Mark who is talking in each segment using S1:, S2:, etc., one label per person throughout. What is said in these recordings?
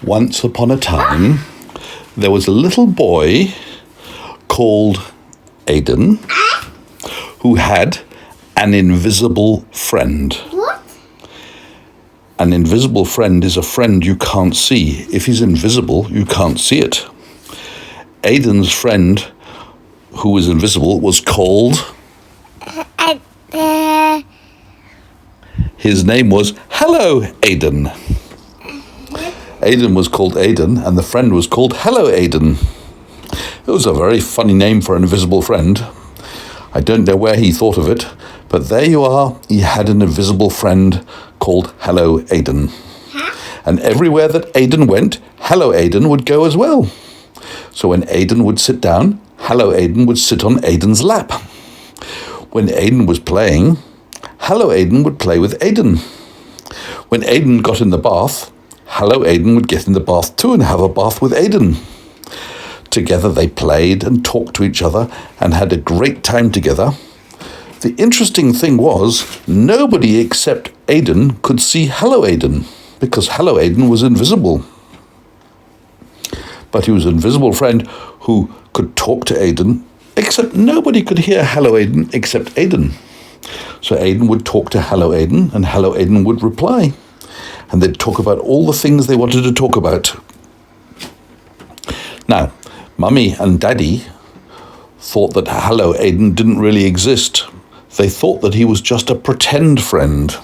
S1: Once upon a time, there was a little boy called Aidan who had an invisible friend.
S2: What?
S1: An invisible friend is a friend you can't see. If he's invisible, you can't see it. Aidan's friend, who was invisible, was called... His name was Hello Aidan. Aidan was called Aidan, and the friend was called Hello Aidan. It was a very funny name for an invisible friend. I don't know where he thought of it, but there you are. He had an invisible friend called Hello Aidan. And everywhere that Aidan went, Hello Aidan would go as well. So when Aidan would sit down, Hello Aidan would sit on Aidan's lap. When Aidan was playing, Hello Aidan would play with Aidan. When Aidan got in the bath, Hello Aidan would get in the bath too and have a bath with Aidan. Together they played and talked to each other and had a great time together. The interesting thing was, nobody except Aidan could see Hello Aidan because Hello Aidan was invisible. But he was an invisible friend who could talk to Aidan, except nobody could hear Hello Aidan except Aidan. So Aidan would talk to Hello Aidan and Hello Aidan would reply. And they'd talk about all the things they wanted to talk about. Now, Mummy and Daddy thought that Hello Aidan didn't really exist. They thought that he was just a pretend friend.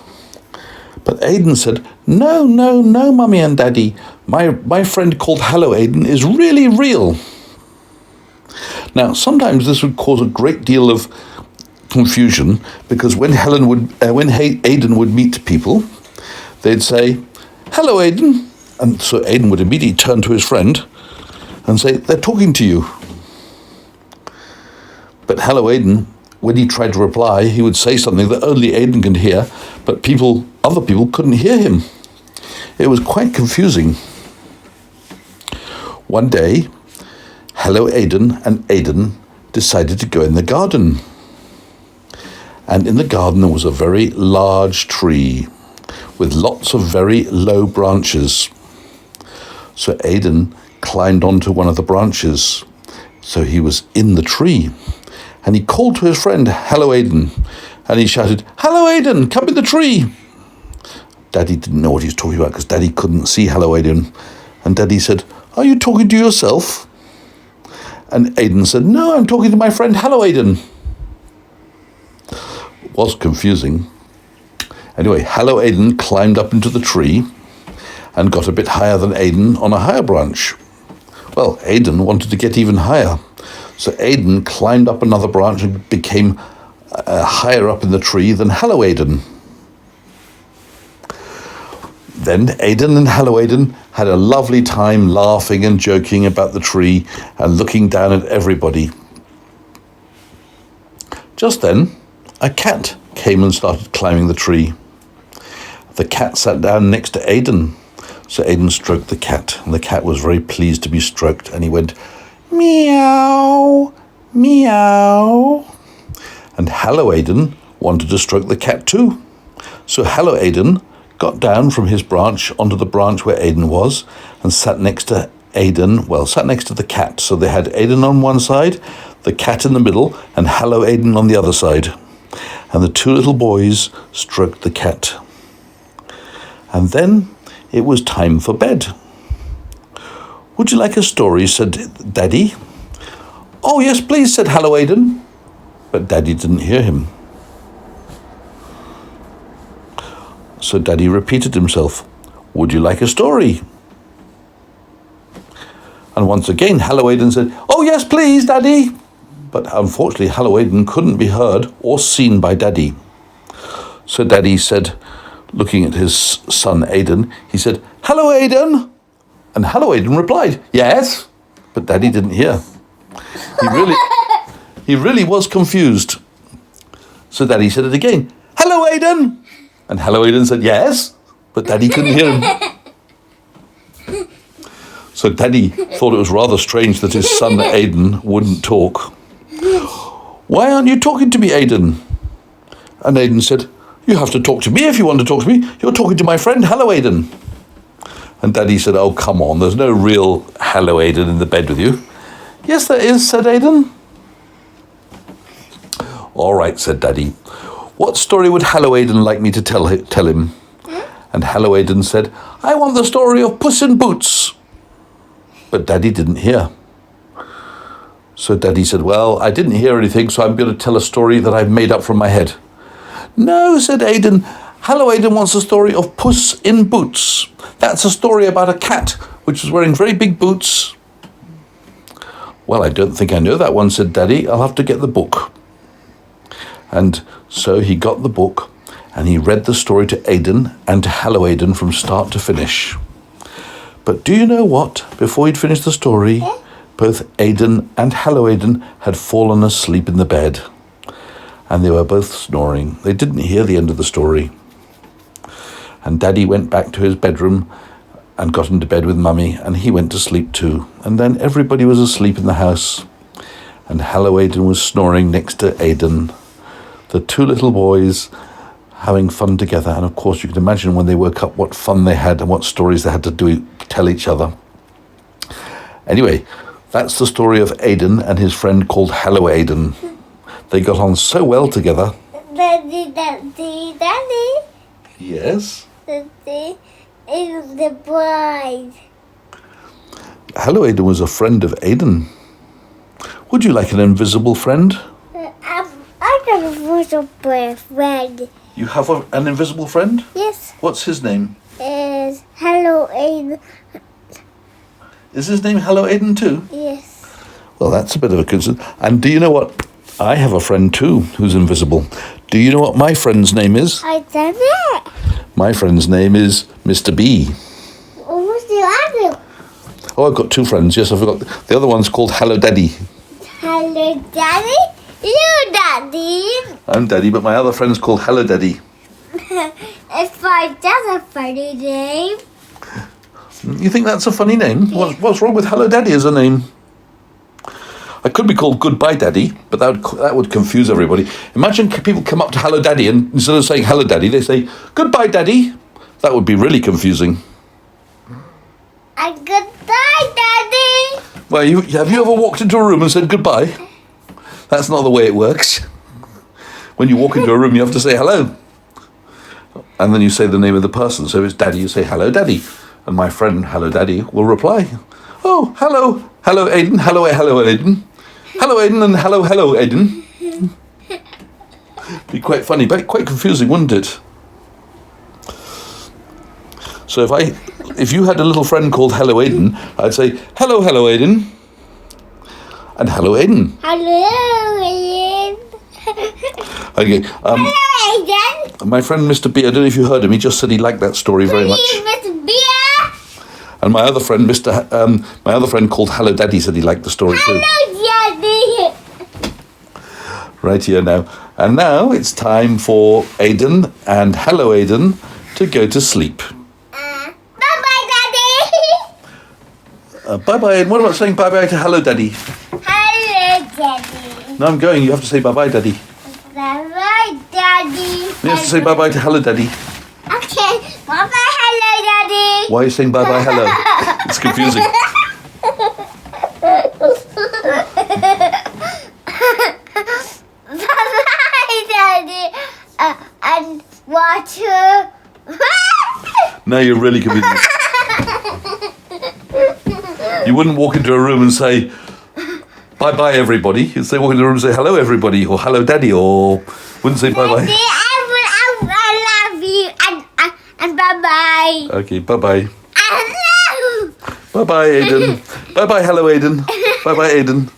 S1: But Aidan said, No, Mummy and Daddy. My friend called Hello Aidan is really real. Now, sometimes this would cause a great deal of confusion because when Aidan would meet people, they'd say, Hello Aidan. And so Aidan would immediately turn to his friend and say, They're talking to you. But Hello Aidan, when he tried to reply, he would say something that only Aidan could hear, but other people couldn't hear him. It was quite confusing. One day, Hello Aidan and Aidan decided to go in the garden. And in the garden there was a very large tree with lots of very low branches. So Aidan climbed onto one of the branches. So he was in the tree. And he called to his friend, Hello Aidan. And he shouted, Hello Aidan, come in the tree. Daddy didn't know what he was talking about because Daddy couldn't see Hello Aidan. And Daddy said, Are you talking to yourself? And Aidan said, No, I'm talking to my friend Hello Aidan. It was confusing. Anyway, Hello Aidan climbed up into the tree and got a bit higher than Aidan on a higher branch. Well, Aidan wanted to get even higher. So Aidan climbed up another branch and became higher up in the tree than Hello Aidan. Then Aidan and Hello Aidan had a lovely time laughing and joking about the tree and looking down at everybody. Just then, a cat came and started climbing the tree. The cat sat down next to Aidan. So Aidan stroked the cat, and the cat was very pleased to be stroked, and he went, Meow, meow. And Hello Aidan wanted to stroke the cat too. So Hello Aidan got down from his branch onto the branch where Aidan was and sat next to the cat. So they had Aidan on one side, the cat in the middle, and Hello Aidan on the other side. And the two little boys stroked the cat. And then it was time for bed. Would you like a story, said Daddy. Oh, yes, please, said Hello Aidan. But Daddy didn't hear him. So Daddy repeated himself. Would you like a story? And once again, Hello Aidan said, Oh, yes, please, Daddy. But unfortunately, Hello Aidan couldn't be heard or seen by Daddy. So Daddy said, looking at his son Aidan, he said, Hello Aidan. And Hello Aidan replied, Yes. But Daddy didn't hear. He really was confused. So Daddy said it again, Hello Aidan. And Hello Aidan said, Yes. But Daddy couldn't hear him. So Daddy thought it was rather strange that his son Aidan wouldn't talk. Why aren't you talking to me, Aidan? And Aidan said, You have to talk to me if you want to talk to me. You're talking to my friend Hello Aidan. And Daddy said, oh, come on, there's no real Hello Aidan in the bed with you. Yes, there is, said Aidan. All right, said Daddy. What story would Hello Aidan like me to tell him? And Hello Aidan said, I want the story of Puss in Boots. But Daddy didn't hear. So Daddy said, well, I didn't hear anything, so I'm going to tell a story that I've made up from my head. No, said Aidan. Hello Aidan wants the story of Puss in Boots. That's a story about a cat which was wearing very big boots. Well, I don't think I know that one, said Daddy. I'll have to get the book. And so he got the book and he read the story to Aidan and to Hello Aidan from start to finish. But do you know what? Before he'd finished the story, both Aidan and Hello Aidan had fallen asleep in the bed. And they were both snoring. They didn't hear the end of the story. And Daddy went back to his bedroom and got into bed with Mummy, and he went to sleep too. And then everybody was asleep in the house. And Hello Aidan was snoring next to Aidan. The two little boys having fun together. And of course you can imagine when they woke up what fun they had and what stories they had to tell each other. Anyway, that's the story of Aidan and his friend called Hello Aidan. They got on so well together.
S2: Daddy.
S1: Yes?
S2: Daddy is the bride.
S1: Hello Aidan was a friend of Aidan. Would you like an invisible friend?
S2: I got a little friend.
S1: You have an invisible friend?
S2: Yes.
S1: What's his name?
S2: Is Hello Aidan.
S1: Is his name Hello Aidan too?
S2: Yes.
S1: Well, that's a bit of a coincidence. And do you know what? I have a friend too who's invisible. Do you know what my friend's name is?
S2: I don't know.
S1: My friend's name is Mr. B.
S2: What's the other?
S1: Oh, I've got two friends. Yes, I forgot. The other one's called Hello Daddy.
S2: Hello Daddy? You Daddy?
S1: I'm Daddy, but my other friend's called Hello Daddy.
S2: If that's a funny name.
S1: You think that's a funny name? What's wrong with Hello Daddy as a name? I could be called Goodbye Daddy, but that would confuse everybody. Imagine people come up to Hello Daddy and instead of saying Hello Daddy, they say Goodbye Daddy. That would be really confusing.
S2: And goodbye, Daddy.
S1: Well, have you ever walked into a room and said goodbye? That's not the way it works. When you walk into a room, you have to say hello. And then you say the name of the person. So if it's Daddy, you say Hello Daddy. And my friend Hello Daddy will reply, oh, hello Aidan, hello Aidan. Hello Aidan and hello Aidan. Be quite funny, but quite confusing, wouldn't it? So if you had a little friend called Hello Aidan, I'd say hello Aidan, and hello Aidan.
S2: Hello, Aidan.
S1: Okay.
S2: Hello, Aidan.
S1: My friend Mr. B, I don't know if you heard him. He just said he liked that story very much.
S2: Mr. Beer.
S1: And my other friend, my other friend called Hello Daddy, said he liked the story too.
S2: Hello, Daddy.
S1: Right here now. And now it's time for Aidan and Hello Aidan to go to sleep.
S2: Bye-bye, Daddy.
S1: Bye-bye. And what about saying bye-bye to Hello Daddy?
S2: Hello, Daddy.
S1: No, I'm going. You have to say bye-bye, Daddy.
S2: Bye-bye, Daddy.
S1: You have to say bye-bye to Hello Daddy.
S2: Okay. Bye-bye, hello, Daddy.
S1: Why are you saying bye-bye, hello? It's confusing.
S2: Bye-bye, Daddy. And water.
S1: Now you're really confusing. You wouldn't walk into a room and say, bye-bye, everybody. You'd say, walk into a room and say, hello, everybody, or hello, Daddy, or wouldn't say bye-bye.
S2: Daddy, I love you. And bye-bye.
S1: Okay, bye-bye.
S2: Hello.
S1: Bye-bye, Aidan. Bye-bye, hello, Aidan. Bye-bye, Aidan.